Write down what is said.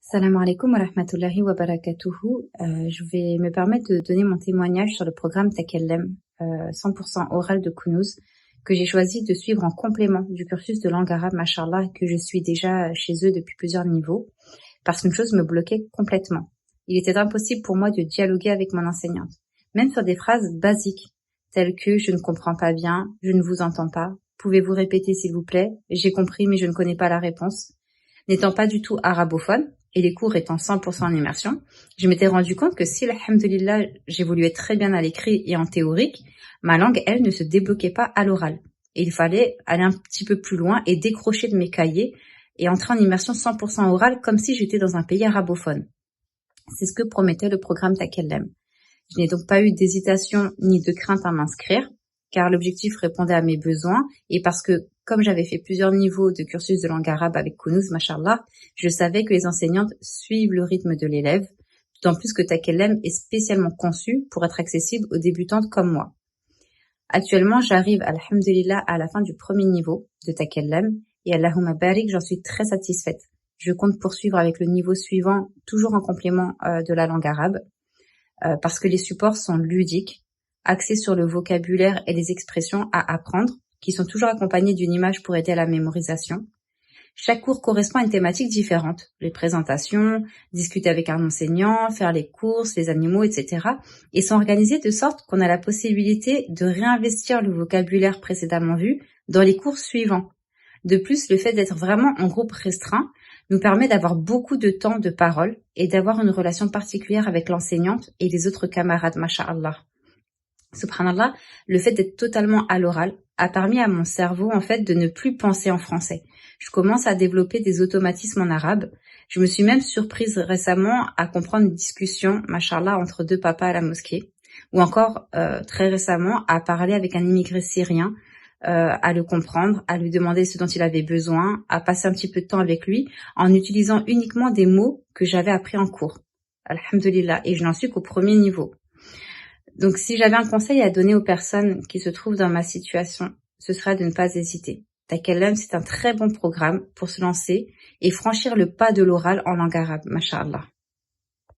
Salam alaikum wa rahmatullahi wa barakatuhu. Je vais me permettre de donner mon témoignage sur le programme Takellem 100% oral de Kounouz que j'ai choisi de suivre en complément du cursus de langue arabe, mashallah, que je suis déjà chez eux depuis plusieurs niveaux, parce qu'une chose me bloquait complètement. Il était impossible pour moi de dialoguer avec mon enseignante, même sur des phrases basiques, telles que « je ne comprends pas bien »,« je ne vous entends pas »,« pouvez-vous répéter s'il vous plaît »,« j'ai compris mais je ne connais pas la réponse ». N'étant pas du tout arabophone, et les cours étant 100% en immersion, je m'étais rendu compte que si, alhamdoulilah, j'évoluais très bien à l'écrit et en théorique, ma langue, elle, ne se débloquait pas à l'oral. Et il fallait aller un petit peu plus loin et décrocher de mes cahiers et entrer en immersion 100% orale comme si j'étais dans un pays arabophone. C'est ce que promettait le programme Takellem. Je n'ai donc pas eu d'hésitation ni de crainte à m'inscrire, car l'objectif répondait à mes besoins et parce que, comme j'avais fait plusieurs niveaux de cursus de langue arabe avec Kounouz, mashallah, je savais que les enseignantes suivent le rythme de l'élève, d'autant plus que Takellem est spécialement conçu pour être accessible aux débutantes comme moi. Actuellement, j'arrive, alhamdulillah, à la fin du premier niveau de Takellem et Allahumma barik, j'en suis très satisfaite. Je compte poursuivre avec le niveau suivant, toujours en complément de la langue arabe, parce que les supports sont ludiques, axés sur le vocabulaire et les expressions à apprendre, qui sont toujours accompagnés d'une image pour aider à la mémorisation. Chaque cours correspond à une thématique différente. Les présentations, discuter avec un enseignant, faire les courses, les animaux, etc. et sont organisés de sorte qu'on a la possibilité de réinvestir le vocabulaire précédemment vu dans les cours suivants. De plus, le fait d'être vraiment en groupe restreint nous permet d'avoir beaucoup de temps de parole et d'avoir une relation particulière avec l'enseignante et les autres camarades, masha'Allah. Subhanallah, le fait d'être totalement à l'oral a permis à mon cerveau en fait de ne plus penser en français. Je commence à développer des automatismes en arabe. Je me suis même surprise récemment à comprendre une discussion, mashallah, entre deux papas à la mosquée, ou encore très récemment à parler avec un immigré syrien, à le comprendre, à lui demander ce dont il avait besoin, à passer un petit peu de temps avec lui en utilisant uniquement des mots que j'avais appris en cours. Alhamdulillah, et je n'en suis qu'au premier niveau. Donc si j'avais un conseil à donner aux personnes qui se trouvent dans ma situation, ce serait de ne pas hésiter. Takellem, c'est un très bon programme pour se lancer et franchir le pas de l'oral en langue arabe, masha'Allah.